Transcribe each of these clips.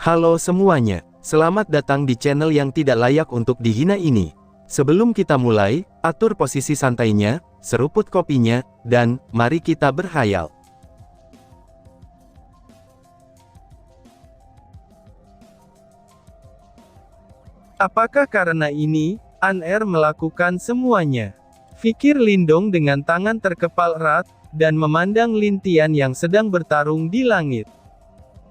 Halo semuanya, selamat datang di channel yang tidak layak untuk dihina ini. Sebelum kita mulai, atur posisi santainya, seruput kopinya, dan mari kita berkhayal. Apakah karena ini, An-Er melakukan semuanya? Fikir Lindong dengan tangan terkepal erat, dan memandang Lin Tian yang sedang bertarung di langit.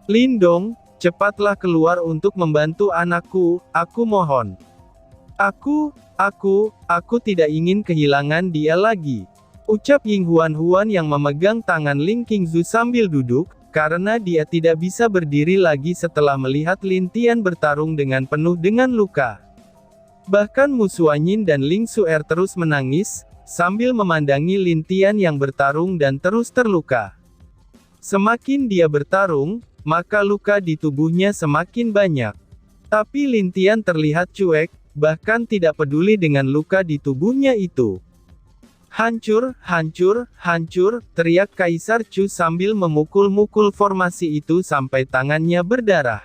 Lindong, cepatlah keluar untuk membantu anakku, aku mohon. Aku tidak ingin kehilangan dia lagi. Ucap Ying Huan yang memegang tangan Ling Qingzu sambil duduk, karena dia tidak bisa berdiri lagi setelah melihat Lin Tian bertarung dengan penuh dengan luka. Bahkan Mu Suanyin dan Ling Suer terus menangis, sambil memandangi Lin Tian yang bertarung dan terus terluka. Semakin dia bertarung, maka luka di tubuhnya semakin banyak. Tapi Lin Tian terlihat cuek, bahkan tidak peduli dengan luka di tubuhnya itu. Hancur, hancur, hancur, teriak Kaisar Chu sambil memukul-mukul formasi itu sampai tangannya berdarah.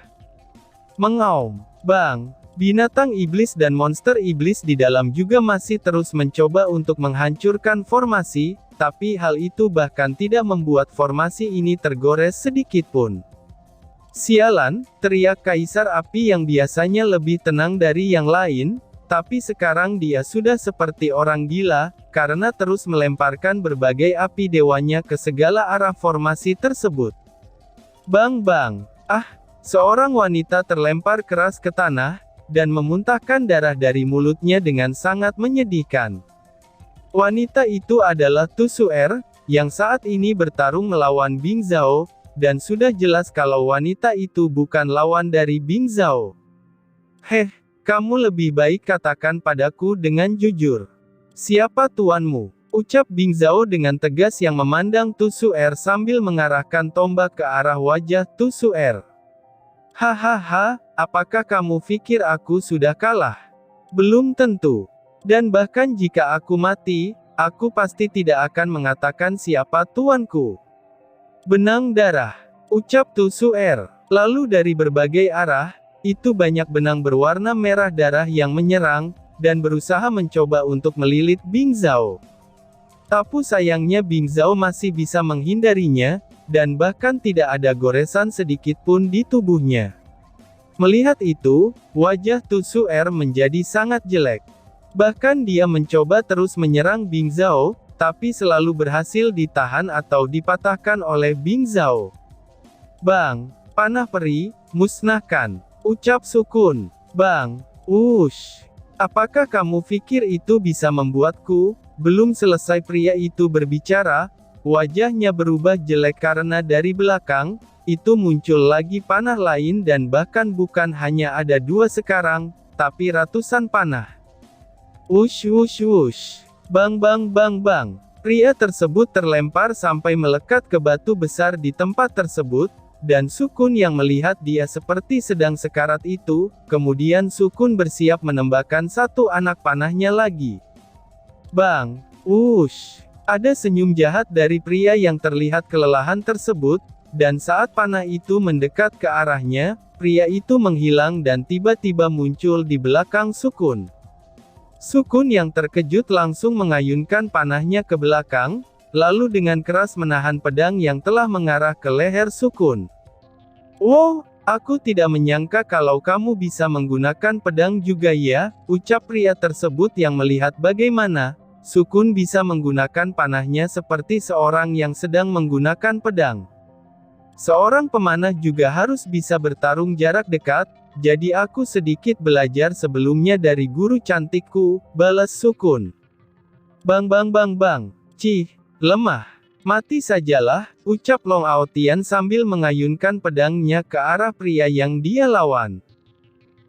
Mengaum, bang. Binatang iblis dan monster iblis di dalam juga masih terus mencoba untuk menghancurkan formasi, tapi hal itu bahkan tidak membuat formasi ini tergores sedikitpun. Sialan, teriak Kaisar Api yang biasanya lebih tenang dari yang lain, tapi sekarang dia sudah seperti orang gila, karena terus melemparkan berbagai api dewanya ke segala arah formasi tersebut. Bang bang, seorang wanita terlempar keras ke tanah, dan memuntahkan darah dari mulutnya dengan sangat menyedihkan. Wanita itu adalah Tu Suer, yang saat ini bertarung melawan Bing Zhao, dan sudah jelas kalau wanita itu bukan lawan dari Bing Zhao. Kamu lebih baik katakan padaku dengan jujur. Siapa tuanmu? Ucap Bing Zhao dengan tegas yang memandang Tu Suer sambil mengarahkan tombak ke arah wajah Tu Suer. Hahaha, apakah kamu pikir aku sudah kalah? Belum tentu. Dan bahkan jika aku mati, aku pasti tidak akan mengatakan siapa tuanku. Benang darah, ucap Tu Suer. Lalu dari berbagai arah, itu banyak benang berwarna merah darah yang menyerang, dan berusaha mencoba untuk melilit Bing Zhao. Tapi sayangnya Bing Zhao masih bisa menghindarinya, dan bahkan tidak ada goresan sedikit pun di tubuhnya. Melihat itu, wajah Tu Suer menjadi sangat jelek. Bahkan dia mencoba terus menyerang Bing Zhao, tapi selalu berhasil ditahan atau dipatahkan oleh Bing Zhao. Bang, panah peri, musnahkan, ucap Sukun. Bang, apakah kamu pikir itu bisa membuatku? Belum selesai pria itu berbicara, wajahnya berubah jelek karena dari belakang, itu muncul lagi panah lain dan bahkan bukan hanya ada dua sekarang, tapi ratusan panah. Wush. Bang. Pria tersebut terlempar sampai melekat ke batu besar di tempat tersebut, dan Sukun yang melihat dia seperti sedang sekarat itu, kemudian Sukun bersiap menembakkan satu anak panahnya lagi. Bang, ada senyum jahat dari pria yang terlihat kelelahan tersebut, dan saat panah itu mendekat ke arahnya, pria itu menghilang dan tiba-tiba muncul di belakang Sukun. Sukun yang terkejut langsung mengayunkan panahnya ke belakang, lalu dengan keras menahan pedang yang telah mengarah ke leher Sukun. Wow, aku tidak menyangka kalau kamu bisa menggunakan pedang juga ya, ucap pria tersebut yang melihat bagaimana Sukun bisa menggunakan panahnya seperti seorang yang sedang menggunakan pedang. Seorang pemanah juga harus bisa bertarung jarak dekat, jadi aku sedikit belajar sebelumnya dari guru cantikku, balas Sukun. Bang. Cih, lemah. Mati sajalah, ucap Long Aotian sambil mengayunkan pedangnya ke arah pria yang dia lawan.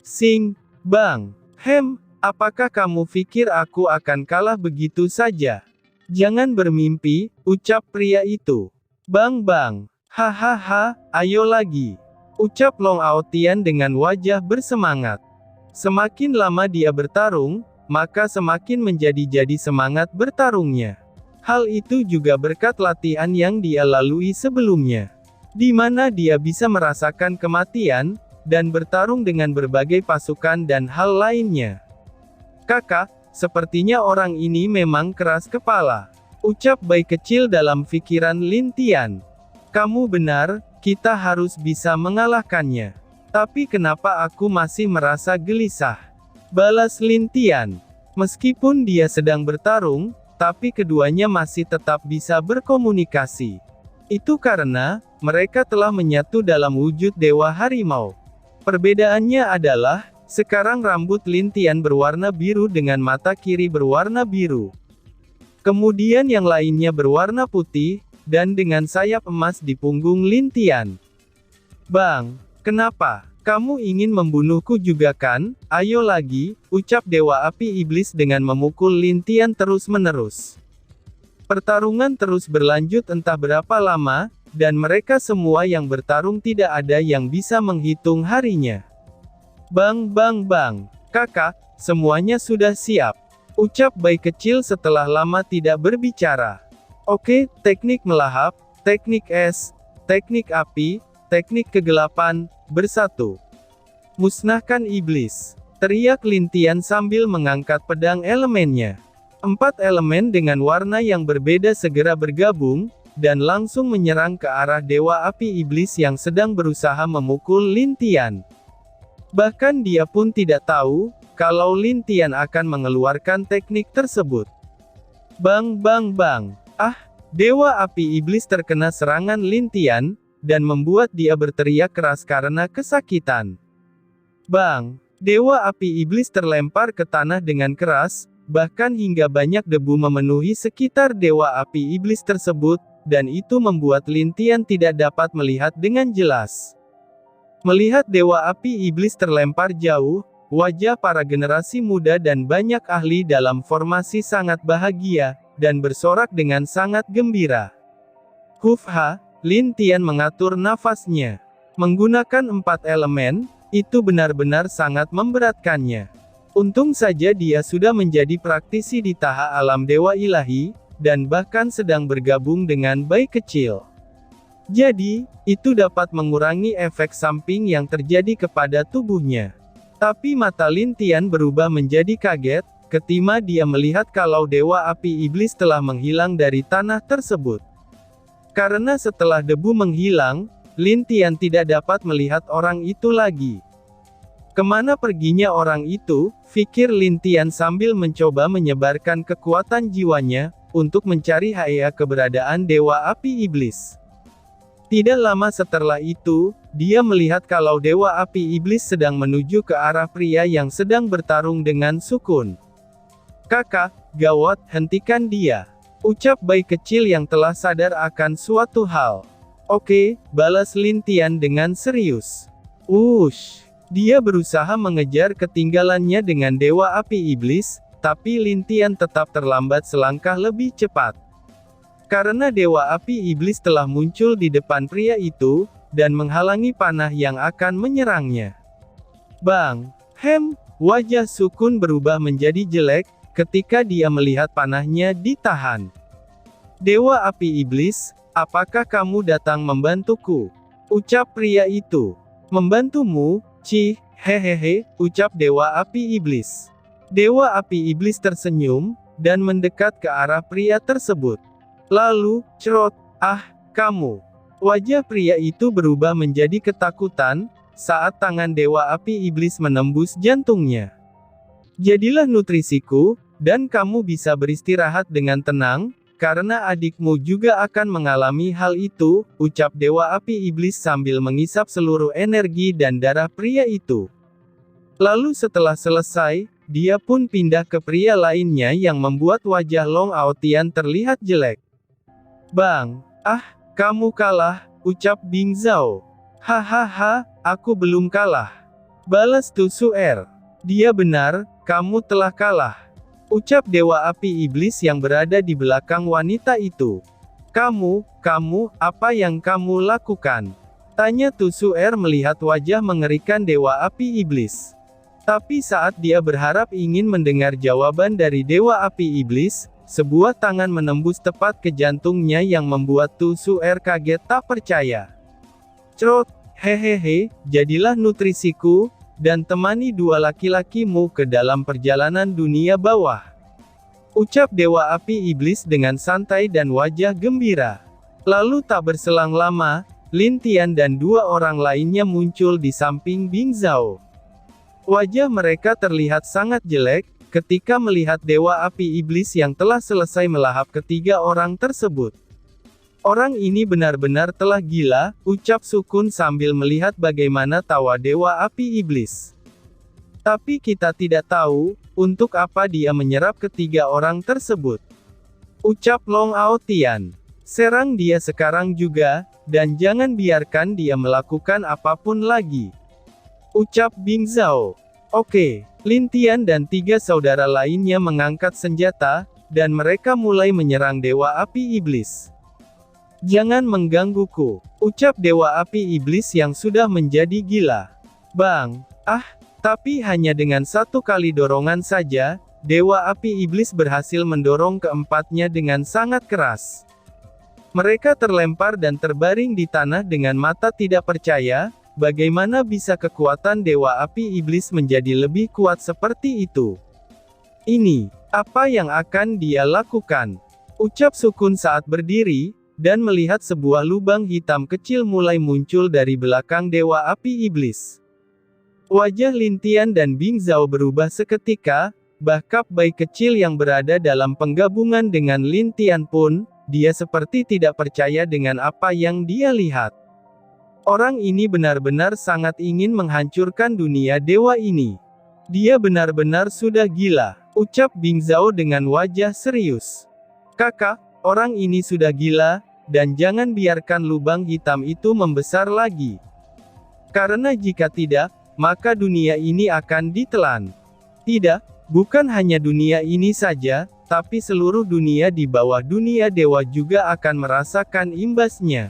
Sing, bang. Apakah kamu pikir aku akan kalah begitu saja? Jangan bermimpi, ucap pria itu. Bang. Hahaha, ayo lagi. Ucap Long Aotian dengan wajah bersemangat. Semakin lama dia bertarung, maka semakin menjadi semangat bertarungnya. Hal itu juga berkat latihan yang dia lalui sebelumnya. Di mana dia bisa merasakan kematian, dan bertarung dengan berbagai pasukan dan hal lainnya. Kakak, sepertinya orang ini memang keras kepala. Ucap bayi kecil dalam pikiran Lin Tian. Kamu benar, kita harus bisa mengalahkannya. Tapi kenapa aku masih merasa gelisah? Balas Lin Tian. Meskipun dia sedang bertarung, tapi keduanya masih tetap bisa berkomunikasi. Itu karena, mereka telah menyatu dalam wujud Dewa Harimau. Perbedaannya adalah, sekarang rambut Lin Tian berwarna biru dengan mata kiri berwarna biru. Kemudian yang lainnya berwarna putih, dan dengan sayap emas di punggung Lin Tian. Bang, kenapa? Kamu ingin membunuhku juga kan? Ayo lagi, ucap Dewa Api Iblis dengan memukul Lin Tian terus-menerus. Pertarungan terus berlanjut entah berapa lama, dan mereka semua yang bertarung tidak ada yang bisa menghitung harinya. Bang bang bang, kakak, semuanya sudah siap. Ucap bayi kecil setelah lama tidak berbicara. Oke, teknik melahap, teknik es, teknik api, teknik kegelapan, bersatu. Musnahkan iblis. Teriak Lin Tian sambil mengangkat pedang elemennya. 4 elemen dengan warna yang berbeda segera bergabung, dan langsung menyerang ke arah Dewa Api Iblis yang sedang berusaha memukul Lin Tian. Bahkan dia pun tidak tahu, kalau Lin Tian akan mengeluarkan teknik tersebut. Bang bang bang. Ah, Dewa Api Iblis terkena serangan Lin Tian, dan membuat dia berteriak keras karena kesakitan. Bang! Dewa Api Iblis terlempar ke tanah dengan keras, bahkan hingga banyak debu memenuhi sekitar Dewa Api Iblis tersebut, dan itu membuat Lin Tian tidak dapat melihat dengan jelas. Melihat Dewa Api Iblis terlempar jauh, wajah para generasi muda dan banyak ahli dalam formasi sangat bahagia, dan bersorak dengan sangat gembira. Hufha, Lin Tian mengatur nafasnya. Menggunakan 4 elemen, itu benar-benar sangat memberatkannya. Untung saja dia sudah menjadi praktisi di taha alam Dewa Ilahi, dan bahkan sedang bergabung dengan bayi kecil. Jadi, itu dapat mengurangi efek samping yang terjadi kepada tubuhnya. Tapi mata Lin Tian berubah menjadi kaget, ketika dia melihat kalau Dewa Api Iblis telah menghilang dari tanah tersebut. Karena setelah debu menghilang, Lin Tian tidak dapat melihat orang itu lagi. Kemana perginya orang itu, pikir Lin Tian sambil mencoba menyebarkan kekuatan jiwanya, untuk mencari keberadaan Dewa Api Iblis. Tidak lama setelah itu, dia melihat kalau Dewa Api Iblis sedang menuju ke arah pria yang sedang bertarung dengan Sukun. Kakak, gawat, hentikan dia. Ucap bayi kecil yang telah sadar akan suatu hal. Oke, balas Lin Tian dengan serius. Dia berusaha mengejar ketinggalannya dengan Dewa Api Iblis, tapi Lin Tian tetap terlambat selangkah lebih cepat. Karena Dewa Api Iblis telah muncul di depan pria itu, dan menghalangi panah yang akan menyerangnya. Bang! Wajah Sukun berubah menjadi jelek, ketika dia melihat panahnya ditahan. Dewa Api Iblis, apakah kamu datang membantuku? Ucap pria itu. Membantumu? Hehehe, ucap Dewa Api Iblis. Dewa Api Iblis tersenyum, dan mendekat ke arah pria tersebut. Lalu, cerot, kamu. Wajah pria itu berubah menjadi ketakutan, saat tangan Dewa Api Iblis menembus jantungnya. Jadilah nutrisiku, dan kamu bisa beristirahat dengan tenang, karena adikmu juga akan mengalami hal itu, ucap Dewa Api Iblis sambil mengisap seluruh energi dan darah pria itu. Lalu setelah selesai, dia pun pindah ke pria lainnya yang membuat wajah Long Aotian terlihat jelek. Bang! Kamu kalah, ucap Bing Zhao. Hahaha, aku belum kalah. Balas Tu Suer. Dia benar, kamu telah kalah. Ucap Dewa Api Iblis yang berada di belakang wanita itu. Kamu, apa yang kamu lakukan? Tanya Tu Suer melihat wajah mengerikan Dewa Api Iblis. Tapi saat dia berharap ingin mendengar jawaban dari Dewa Api Iblis, sebuah tangan menembus tepat ke jantungnya yang membuat Tu Suer kaget tak percaya. Cerot, Hehehe, jadilah nutrisiku, dan temani dua laki-lakimu ke dalam perjalanan dunia bawah. Ucap Dewa Api Iblis dengan santai dan wajah gembira. Lalu tak berselang lama, Lin Tian dan dua orang lainnya muncul di samping Bing Zhao. Wajah mereka terlihat sangat jelek, ketika melihat Dewa Api Iblis yang telah selesai melahap ketiga orang tersebut. Orang ini benar-benar telah gila, ucap Sukun sambil melihat bagaimana tawa Dewa Api Iblis. Tapi kita tidak tahu, untuk apa dia menyerap ketiga orang tersebut. Ucap Long Ao Tian. Serang dia sekarang juga, dan jangan biarkan dia melakukan apapun lagi. Ucap Bing Zhao. Oke, Lin Tian dan tiga saudara lainnya mengangkat senjata, dan mereka mulai menyerang Dewa Api Iblis. Jangan menggangguku, ucap Dewa Api Iblis yang sudah menjadi gila. Bang! Tapi hanya dengan satu kali dorongan saja, Dewa Api Iblis berhasil mendorong keempatnya dengan sangat keras. Mereka terlempar dan terbaring di tanah dengan mata tidak percaya, bagaimana bisa kekuatan Dewa Api Iblis menjadi lebih kuat seperti itu. Ini, apa yang akan dia lakukan? Ucap Sukun saat berdiri, dan melihat sebuah lubang hitam kecil mulai muncul dari belakang Dewa Api Iblis. Wajah Lin Tian dan Bing Zhao berubah seketika, bahkan bayi kecil yang berada dalam penggabungan dengan Lin Tian pun, dia seperti tidak percaya dengan apa yang dia lihat. Orang ini benar-benar sangat ingin menghancurkan dunia dewa ini. Dia benar-benar sudah gila, ucap Bing Zhao dengan wajah serius. Kakak, orang ini sudah gila, dan jangan biarkan lubang hitam itu membesar lagi. Karena jika tidak, maka dunia ini akan ditelan. Tidak, bukan hanya dunia ini saja, tapi seluruh dunia di bawah dunia dewa juga akan merasakan imbasnya.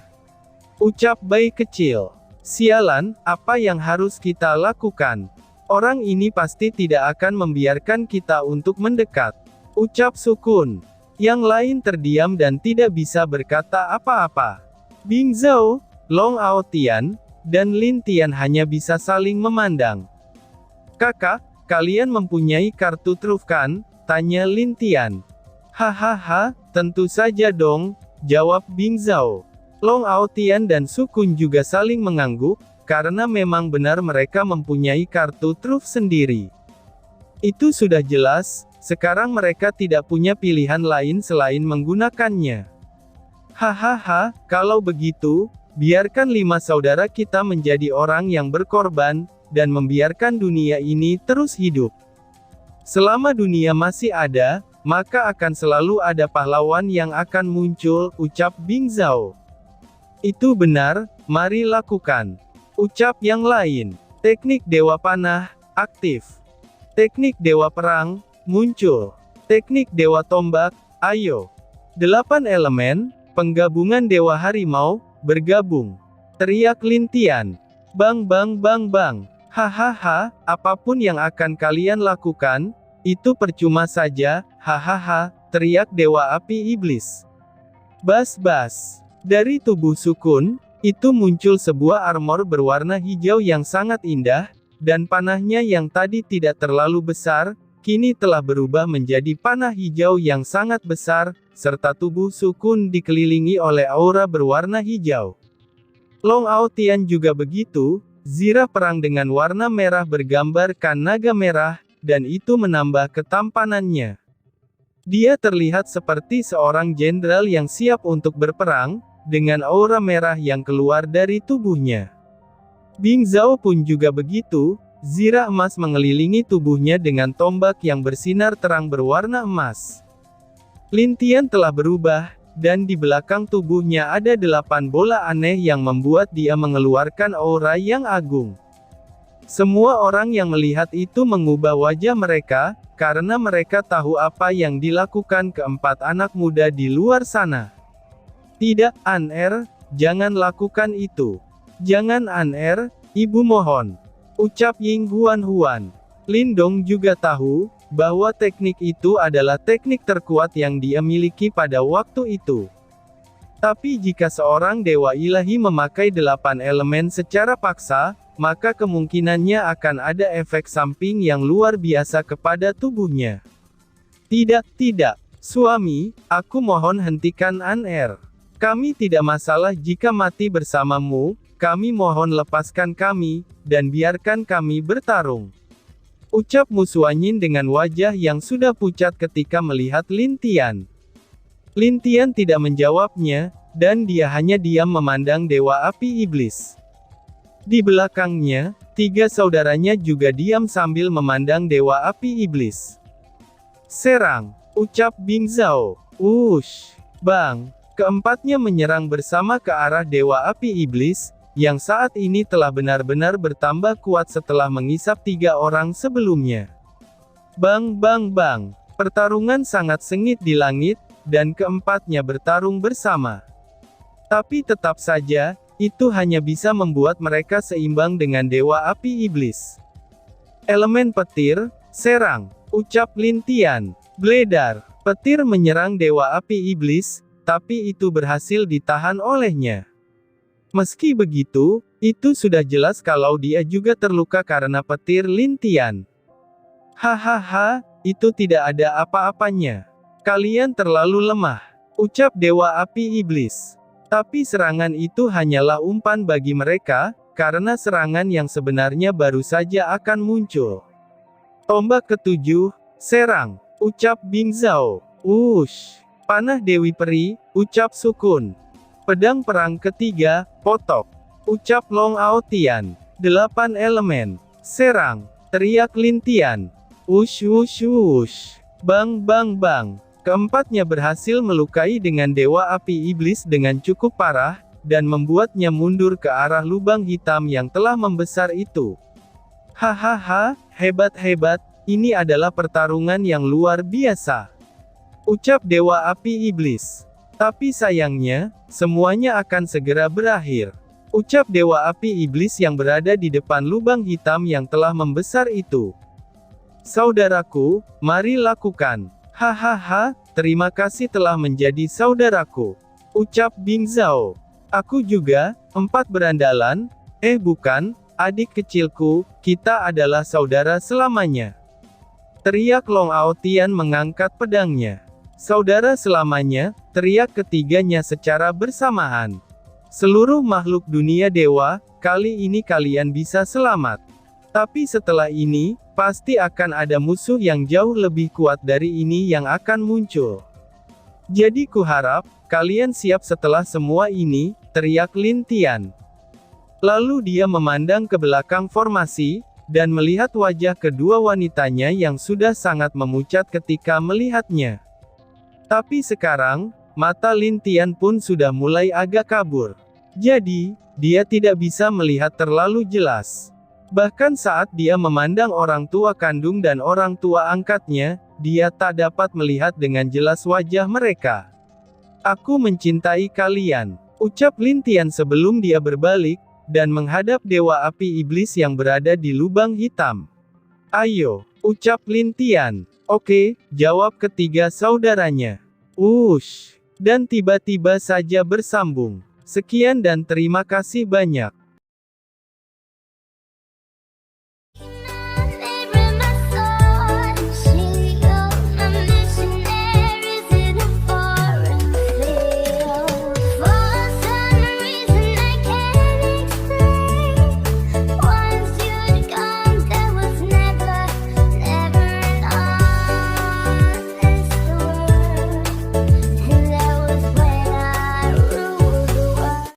Ucap bayi kecil. Sialan, apa yang harus kita lakukan? Orang ini pasti tidak akan membiarkan kita untuk mendekat. Ucap Sukun. Yang lain terdiam dan tidak bisa berkata apa-apa. Bing Zhao, Long Ao Tian, dan Lin Tian hanya bisa saling memandang. Kakak, kalian mempunyai kartu truf kan? Tanya Lin Tian. Hahaha, tentu saja dong, jawab Bing Zhao. Long Ao Tian dan Sukun juga saling mengangguk, karena memang benar mereka mempunyai kartu truf sendiri. Itu sudah jelas, sekarang mereka tidak punya pilihan lain selain menggunakannya. Hahaha, kalau begitu, biarkan 5 saudara kita menjadi orang yang berkorban, dan membiarkan dunia ini terus hidup. Selama dunia masih ada, maka akan selalu ada pahlawan yang akan muncul, ucap Bing Zhao. Itu benar, mari lakukan. Ucap yang lain. Teknik Dewa Panah, aktif. Teknik Dewa Perang, muncul. Teknik Dewa Tombak, ayo. 8 elemen, penggabungan Dewa Harimau, bergabung. Teriak Lin Tian. Bang bang bang bang. Hahaha, apapun yang akan kalian lakukan, itu percuma saja, hahaha, teriak Dewa Api Iblis. Bas-bas. Dari tubuh Sukun, itu muncul sebuah armor berwarna hijau yang sangat indah, dan panahnya yang tadi tidak terlalu besar, kini telah berubah menjadi panah hijau yang sangat besar, serta tubuh Sukun dikelilingi oleh aura berwarna hijau. Long Ao Tian juga begitu, zirah perang dengan warna merah bergambarkan naga merah, dan itu menambah ketampanannya. Dia terlihat seperti seorang jenderal yang siap untuk berperang, dengan aura merah yang keluar dari tubuhnya. Bing Zhao pun juga begitu, zirah emas mengelilingi tubuhnya dengan tombak yang bersinar terang berwarna emas. Lin Tian telah berubah, dan di belakang tubuhnya ada 8 bola aneh yang membuat dia mengeluarkan aura yang agung. Semua orang yang melihat itu mengubah wajah mereka, karena mereka tahu apa yang dilakukan keempat anak muda di luar sana. Tidak, An-er, jangan lakukan itu. Jangan An-er, ibu mohon. Ucap Ying Huan-Huan. Lin Dong juga tahu, bahwa teknik itu adalah teknik terkuat yang dia miliki pada waktu itu. Tapi jika seorang dewa ilahi memakai 8 elemen secara paksa, maka kemungkinannya akan ada efek samping yang luar biasa kepada tubuhnya. Tidak, suami, aku mohon hentikan An-Er. Kami tidak masalah jika mati bersamamu, kami mohon lepaskan kami, dan biarkan kami bertarung. Ucap Mu Xuanyin dengan wajah yang sudah pucat ketika melihat Lin Tian. Lin Tian tidak menjawabnya, dan dia hanya diam memandang Dewa Api Iblis. Di belakangnya, 3 saudaranya juga diam sambil memandang Dewa Api Iblis. Serang, ucap Bing Zhao. Wush, bang. Keempatnya menyerang bersama ke arah Dewa Api Iblis, yang saat ini telah benar-benar bertambah kuat setelah mengisap 3 orang sebelumnya. Bang bang bang. Pertarungan sangat sengit di langit, dan keempatnya bertarung bersama. Tapi tetap saja, itu hanya bisa membuat mereka seimbang dengan Dewa Api Iblis. Elemen petir, serang, ucap Lin Tian. Bledar, petir menyerang Dewa Api Iblis, tapi itu berhasil ditahan olehnya. Meski begitu, itu sudah jelas kalau dia juga terluka karena petir Lin Tian. Hahaha, itu tidak ada apa-apanya. Kalian terlalu lemah, ucap Dewa Api Iblis. Tapi serangan itu hanyalah umpan bagi mereka, karena serangan yang sebenarnya baru saja akan muncul. Tombak ke-7, serang, ucap Bing Zhao. Wush, panah Dewi Peri, ucap Sukun. Pedang perang ke-3, potok, ucap Long Ao Tian. 8 elemen, serang, teriak Lin Tian. Wush wush wush, bang bang bang. Keempatnya berhasil melukai dengan Dewa Api Iblis dengan cukup parah, dan membuatnya mundur ke arah lubang hitam yang telah membesar itu. Hahaha, hebat-hebat, ini adalah pertarungan yang luar biasa. Ucap Dewa Api Iblis. Tapi sayangnya, semuanya akan segera berakhir. Ucap Dewa Api Iblis yang berada di depan lubang hitam yang telah membesar itu. Saudaraku, mari lakukan. Hahaha, terima kasih telah menjadi saudaraku. Ucap Bing Zhao. Aku juga, 4 berandalan, bukan, adik kecilku, kita adalah saudara selamanya. Teriak Long Ao Tian mengangkat pedangnya. Saudara selamanya, teriak ketiganya secara bersamaan. Seluruh makhluk dunia dewa, kali ini kalian bisa selamat. Tapi setelah ini, pasti akan ada musuh yang jauh lebih kuat dari ini yang akan muncul. Jadi kuharap, kalian siap setelah semua ini, teriak Lin Tian. Lalu dia memandang ke belakang formasi, dan melihat wajah kedua wanitanya yang sudah sangat memucat ketika melihatnya. Tapi sekarang, mata Lin Tian pun sudah mulai agak kabur. Jadi, dia tidak bisa melihat terlalu jelas. Bahkan saat dia memandang orang tua kandung dan orang tua angkatnya, dia tak dapat melihat dengan jelas wajah mereka. Aku mencintai kalian, ucap Lin Tian sebelum dia berbalik, dan menghadap Dewa Api Iblis yang berada di lubang hitam. Ayo, ucap Lin Tian. Oke, jawab ketiga saudaranya. Wush, dan tiba-tiba saja bersambung. Sekian dan terima kasih banyak.